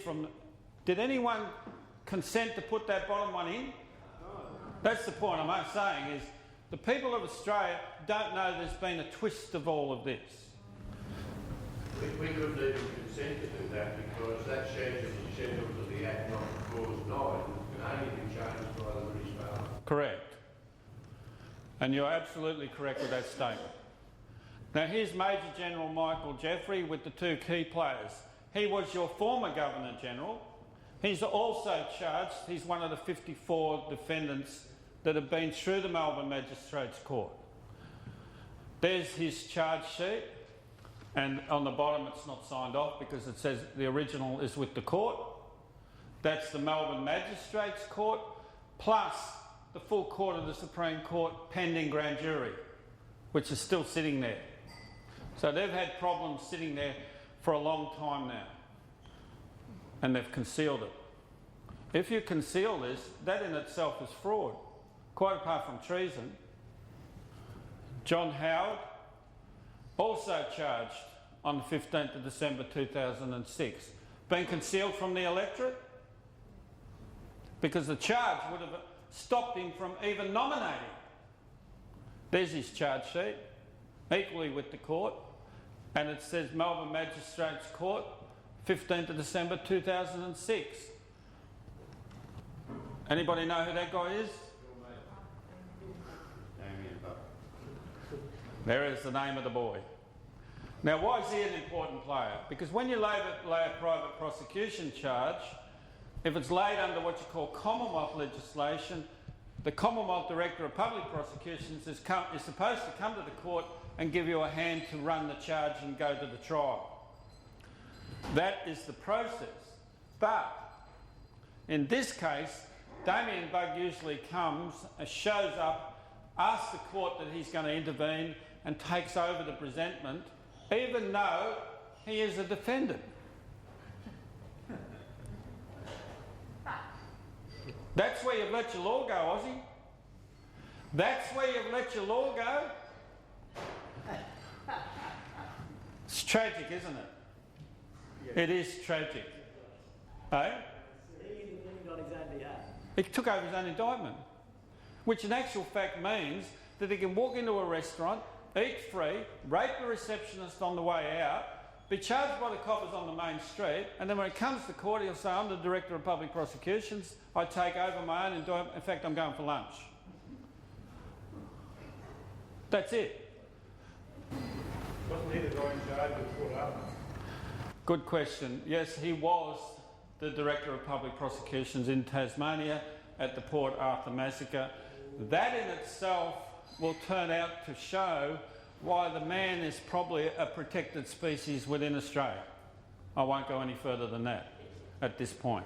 from... Did anyone consent to put that bottom one in? No. That's the point I'm saying, is the people of Australia don't know there's been a twist of all of this. We couldn't even consent to do that because that schedule of the Act not Clause 9 can only be changed by the British Parliament. Correct. And you're absolutely correct with that statement. Now here's Major General Michael Jeffrey with the two key players. He was your former Governor-General. He's also charged, he's one of the 54 defendants that have been through the Melbourne Magistrates Court. There's his charge sheet, and on the bottom it's not signed off because it says the original is with the court. That's the Melbourne Magistrates Court, plus the full court of the Supreme Court pending grand jury, which is still sitting there. So they've had problems sitting there for a long time now, and they've concealed it. If you conceal this, that in itself is fraud, quite apart from treason. John Howard, also charged on the 15th of December 2006, been concealed from the electorate because the charge would have stopped him from even nominating. There's his charge sheet, equally with the court, and it says Melbourne Magistrates Court, 15th of December 2006. Anybody know who that guy is? Damien Buck. There is the name of the boy. Now, why is he an important player? Because when you lay a private prosecution charge, if it's laid under what you call Commonwealth legislation, the Commonwealth Director of Public Prosecutions is supposed to come to the court and give you a hand to run the charge and go to the trial. That is the process. But in this case, Damien Bugg usually comes, shows up, asks the court that he's going to intervene and takes over the presentment, even though he is a defendant. That's where you've let your law go, Aussie. That's where you've let your law go. It's tragic, isn't it? Yeah. It is tragic. Eh? He intervened on his own behalf. He took over his own indictment, which in actual fact means that he can walk into a restaurant, eat free, rape the receptionist on the way out, be charged by the coppers on the main street, and then when it comes to court he'll say, I'm the Director of Public Prosecutions, I take over my own indictment, in fact I'm going for lunch. That's it. Wasn't he the guy in charge of Port Arthur? Good question. Yes, he was the Director of Public Prosecutions in Tasmania at the Port Arthur massacre. That in itself will turn out to show why the man is probably a protected species within Australia. I won't go any further than that at this point.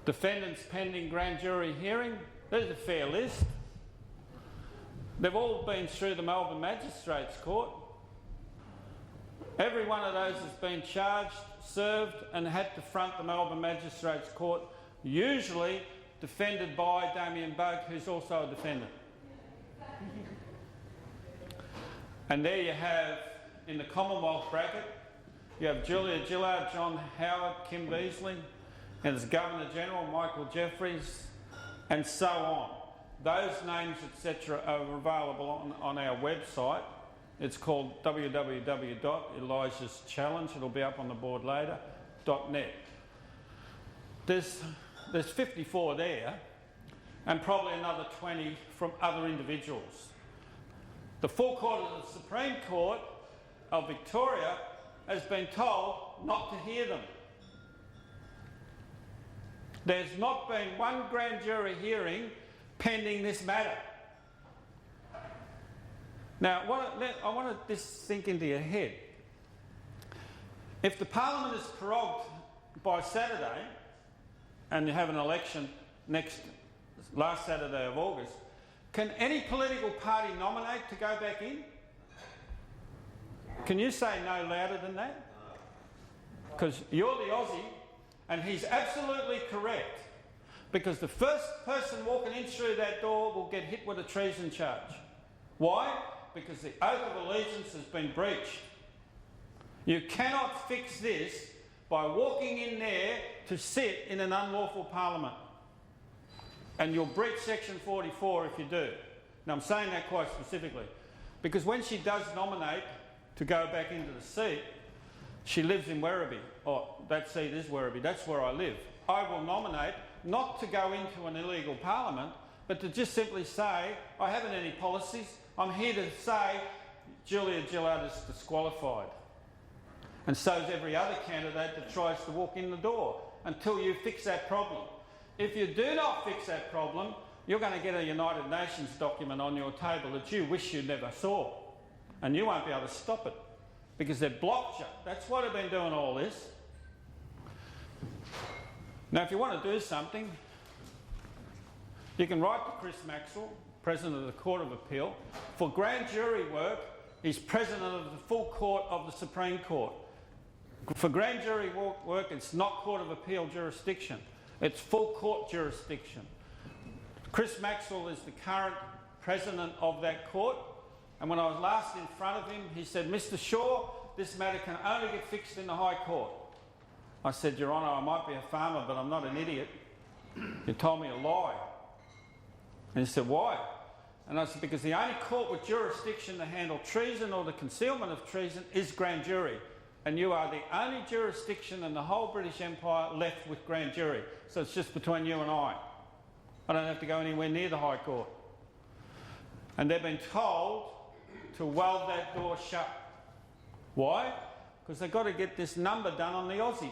Defendants pending grand jury hearing, there's a fair list. They've all been through the Melbourne Magistrates Court. Every one of those has been charged, served and had to front the Melbourne Magistrates Court, usually defended by Damien Bugg, who's also a defendant. And there you have, in the Commonwealth bracket, you have Julia Gillard, John Howard, Kim Beazley, and there's Governor-General Michael Jeffries, and so on. Those names, etc., are available on our website. It's called www.ElijahsChallenge, it'll be up on the board later, .net. There's 54 there, and probably another 20 from other individuals. The full court of the Supreme Court of Victoria has been told not to hear them. There's not been one grand jury hearing pending this matter. Now, I want this to sink into your head. If the Parliament is prorogued by Saturday, and you have an election last Saturday of August, can any political party nominate to go back in? Can you say no louder than that? Because you're the Aussie, and he's absolutely correct. Because the first person walking in through that door will get hit with a treason charge. Why? Because the oath of allegiance has been breached. You cannot fix this by walking in there to sit in an unlawful parliament. And you'll breach section 44 if you do. Now I'm saying that quite specifically, because when she does nominate to go back into the seat, she lives in Werribee. Oh, that seat is Werribee, that's where I live. I will nominate not to go into an illegal parliament, but to just simply say, I haven't any policies, I'm here to say Julia Gillard is disqualified. And so is every other candidate that tries to walk in the door, until you fix that problem. If you do not fix that problem, you're going to get a United Nations document on your table that you wish you never saw. And you won't be able to stop it, because they've blocked you. That's why they've been doing all this. Now, if you want to do something, you can write to Chris Maxwell, President of the Court of Appeal. For grand jury work, he's President of the full Court of the Supreme Court. For grand jury work, it's not Court of Appeal jurisdiction. It's full court jurisdiction. Chris Maxwell is the current President of that court. And when I was last in front of him, he said, Mr. Shaw, this matter can only get fixed in the High Court. I said, Your Honour, I might be a farmer, but I'm not an idiot. You told me a lie. And he said, why? And I said, because the only court with jurisdiction to handle treason or the concealment of treason is grand jury. And you are the only jurisdiction in the whole British Empire left with grand jury. So it's just between you and I. I don't have to go anywhere near the High Court. And they've been told to weld that door shut. Why? Because they've got to get this number done on the Aussie.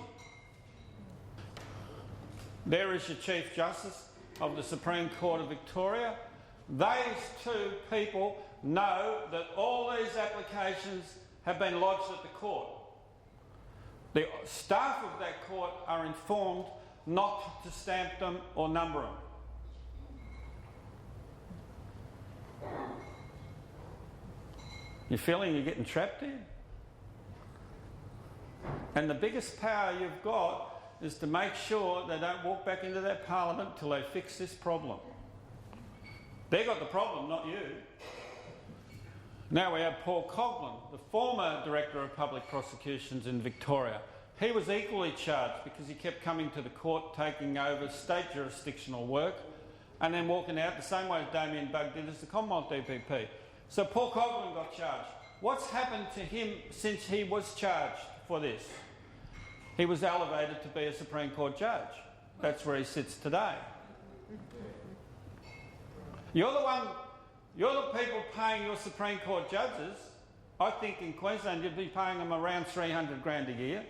There is your Chief Justice of the Supreme Court of Victoria. These two people know that all these applications have been lodged at the court. The staff of that court are informed not to stamp them or number them. You feeling you're getting trapped here? And the biggest power you've got is to make sure they don't walk back into that parliament till they fix this problem. They got the problem, not you. Now we have Paul Coghlan, the former Director of Public Prosecutions in Victoria. He was equally charged because he kept coming to the court, taking over state jurisdictional work, and then walking out the same way as Damien Bugg did as the Commonwealth DPP. So Paul Coghlan got charged. What's happened to him since he was charged for this? He was elevated to be a Supreme Court judge. That's where he sits today. You're the people paying your Supreme Court judges. I think in Queensland you'd be paying them around 300 grand a year.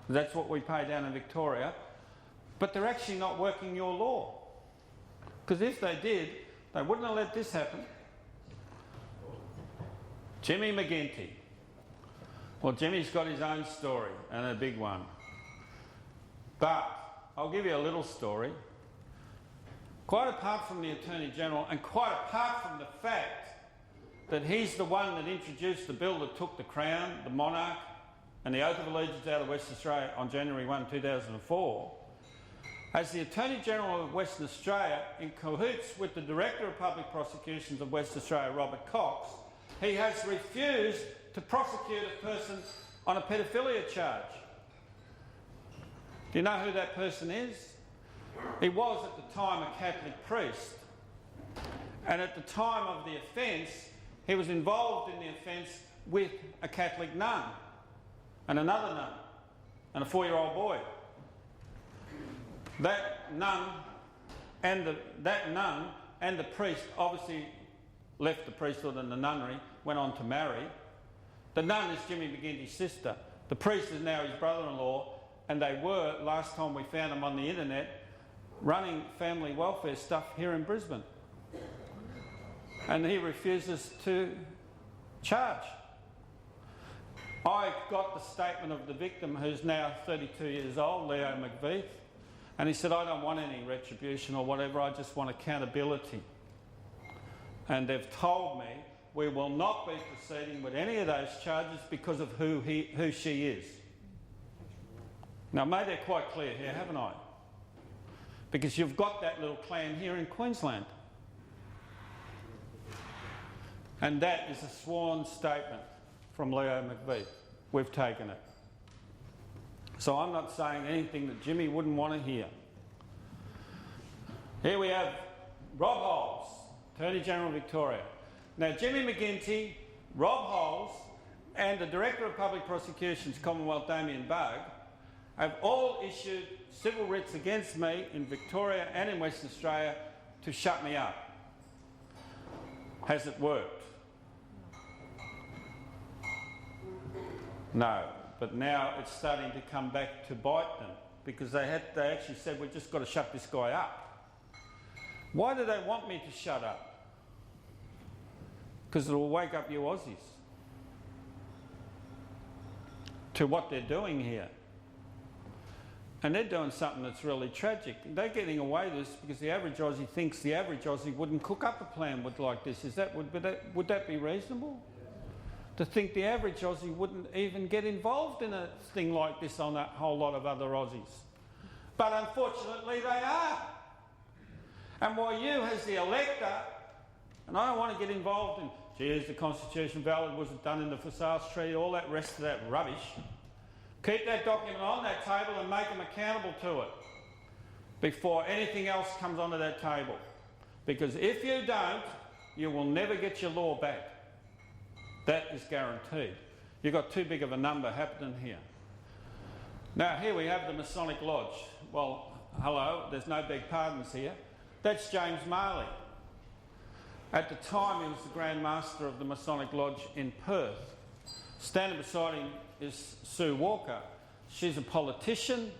That's what we pay down in Victoria. But they're actually not working your law. Because if they did, they wouldn't have let this happen. Jimmy McGinty. Well, Jimmy's got his own story, and a big one. But I'll give you a little story. Quite apart from the Attorney-General, and quite apart from the fact that he's the one that introduced the bill that took the Crown, the Monarch, and the Oath of Allegiance out of Western Australia on January 1, 2004, as the Attorney-General of Western Australia, in cahoots with the Director of Public Prosecutions of Western Australia, Robert Cox, he has refused to prosecute a person on a paedophilia charge. Do you know who that person is? He was at the time a Catholic priest. And at the time of the offence, he was involved in the offence with a Catholic nun and another nun and a 4-year-old boy. That nun and the priest obviously left the priesthood and the nunnery, went on to marry. The nun is Jimmy McGinty's sister. The priest is now his brother-in-law, and they were, last time we found them on the internet, running family welfare stuff here in Brisbane. And he refuses to charge. I got the statement of the victim, who's now 32 years old, Leo McVeith, and he said, I don't want any retribution or whatever, I just want accountability. And they've told me we will not be proceeding with any of those charges because of who she is. Now, I made that quite clear here, haven't I? Because you've got that little clan here in Queensland. And that is a sworn statement from Leo McVeith. We've taken it. So I'm not saying anything that Jimmy wouldn't want to hear. Here we have Rob Holes, Attorney General of Victoria. Now, Jimmy McGuinty, Rob Holes, and the Director of Public Prosecutions, Commonwealth Damien Bugg, have all issued civil writs against me in Victoria and in Western Australia to shut me up. Has it worked? No, but now it's starting to come back to bite them because they actually said, we've just got to shut this guy up. Why do they want me to shut up? Because it'll wake up you Aussies to what they're doing here. And they're doing something that's really tragic. They're getting away with this because the average Aussie thinks the average Aussie wouldn't cook up a plan like this. Would that be reasonable? To think the average Aussie wouldn't even get involved in a thing like this on a whole lot of other Aussies. But unfortunately they are. And while you as the elector, and I don't want to get involved in, gee, is the Constitution valid, was it done in the Versailles Treaty, all that rest of that rubbish. Keep that document on that table and make them accountable to it before anything else comes onto that table. Because if you don't, you will never get your law back. That is guaranteed. You've got too big of a number happening here. Now, here we have the Masonic Lodge. Well, hello, there's no big pardons here. That's James Marley. At the time, he was the Grand Master of the Masonic Lodge in Perth. Standing beside him is Sue Walker. She's a politician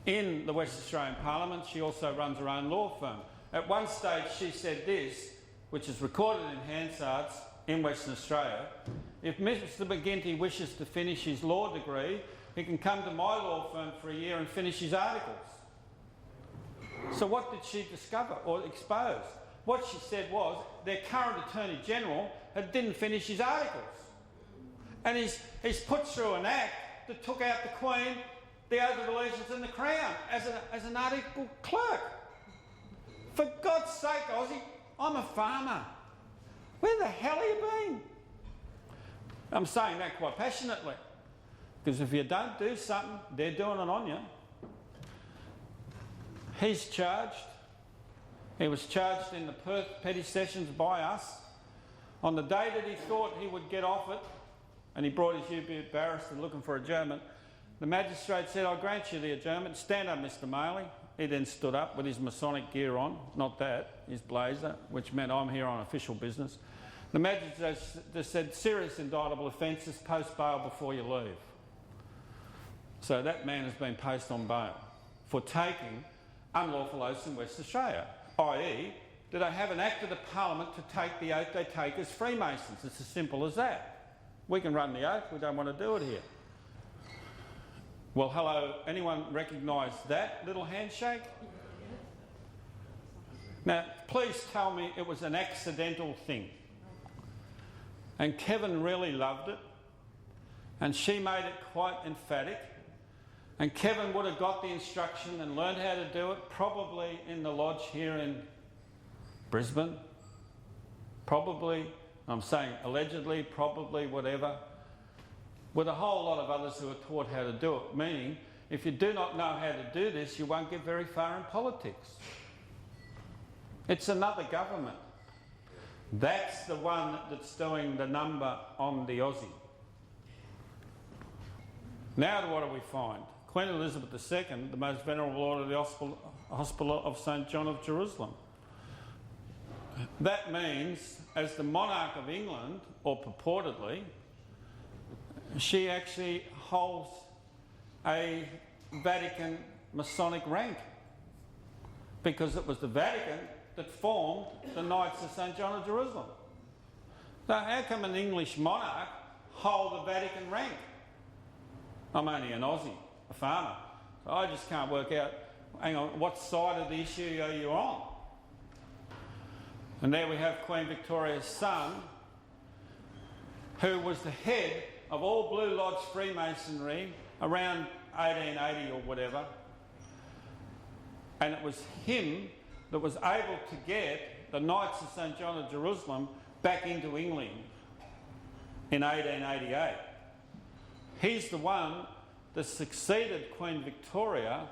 in the West Australian Parliament. She also runs her own law firm. At one stage, she said this, which is recorded in Hansard's in Western Australia: if Mr McGuinty wishes to finish his law degree, he can come to my law firm for a year and finish his articles. So what did she discover or expose? What she said was their current Attorney General didn't finish his articles. And he's put through an act that took out the Queen, the Oath of Allegiance and the Crown as an article clerk. For God's sake, Aussie, I'm a farmer. Where the hell have you been? I'm saying that quite passionately, because if you don't do something, they're doing it on you. He's charged. He was charged in the Perth Petty Sessions by us. On the day that he thought he would get off it, and he brought his UB barrister looking for adjournment, the magistrate said, I grant you the adjournment. Stand up, Mr Maley. He then stood up with his Masonic gear on, not that, his blazer, which meant I'm here on official business. The magistrate just said, serious indictable offences, post bail before you leave. So that man has been posted on bail for taking unlawful oaths in West Australia, i.e., do they have an Act of the Parliament to take the oath they take as Freemasons? It's as simple as that. We can run the oath, we don't want to do it here. Well, hello, anyone recognise that little handshake? Now, please tell me it was an accidental thing. And Kevin really loved it, and she made it quite emphatic. And Kevin would have got the instruction and learned how to do it, probably in the lodge here in Brisbane. Probably, I'm saying allegedly, probably, whatever, with a whole lot of others who are taught how to do it, meaning if you do not know how to do this, you won't get very far in politics. It's another government. That's the one that's doing the number on the Aussie. Now what do we find? Queen Elizabeth II, the most venerable order of the Hospital of St John of Jerusalem. That means, as the monarch of England, or purportedly, she actually holds a Vatican Masonic rank, because it was the Vatican that formed the Knights of St John of Jerusalem. Now, how come an English monarch hold a Vatican rank? I'm only an Aussie, a farmer, so I just can't work out, hang on, what side of the issue are you on? And there we have Queen Victoria's son, who was the head of all Blue Lodge Freemasonry around 1880 or whatever, and it was him that was able to get the Knights of St John of Jerusalem back into England in 1888. He's the one that succeeded Queen Victoria